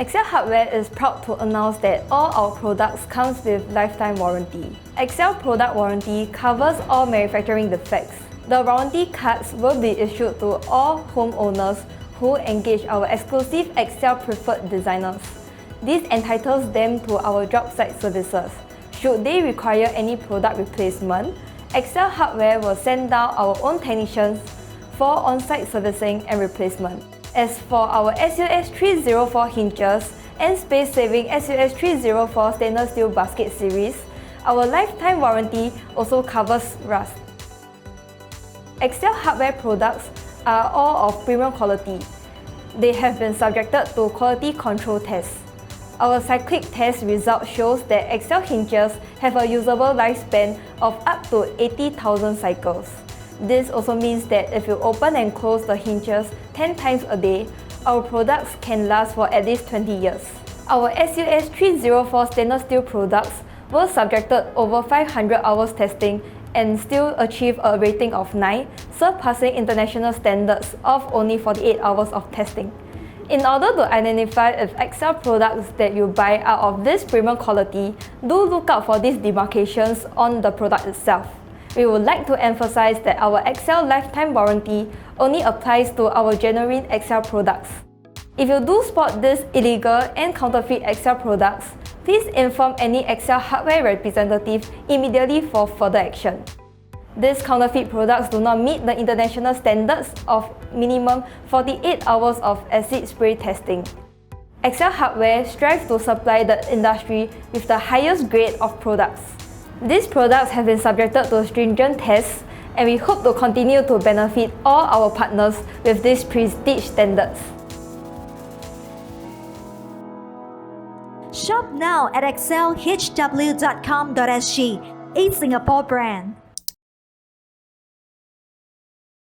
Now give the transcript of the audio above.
�XL Hardware is proud to announce that all our products comes with lifetime warranty. �XL product warranty covers all manufacturing defects. The warranty cards will be issued to all homeowners who engage our exclusive �XL preferred designers. This entitles them to our job site services. Should they require any product replacement, �XL Hardware will send down our own technicians for on-site servicing and replacement. As for our SUS304 hinges and space-saving SUS304 stainless steel basket series, our lifetime warranty also covers rust. �XL Hardware products are all of premium quality. They have been subjected to quality control tests. Our cyclic test result shows that �XL hinges have a usable lifespan of up to 80,000 cycles. This also means that if you open and close the hinges 10 times a day, our products can last for at least 20 years. Our SUS304 stainless steel products were subjected over 500 hours testing and still achieve a rating of 9, surpassing international standards of only 48 hours of testing. In order to identify if �XL products that you buy are of this premium quality, do look out for these demarcations on the product itself. We would like to emphasize that our �XL lifetime warranty only applies to our genuine �XL products. If you do spot these illegal and counterfeit �XL products, please inform any �XL Hardware representative immediately for further action. These counterfeit products do not meet the international standards of minimum 48 hours of acid spray testing. �XL Hardware strives to supply the industry with the highest grade of products. These products have been subjected to stringent tests, and we hope to continue to benefit all our partners with these prestige standards. Shop now at 𝐿HW.com.sg, a Singapore brand.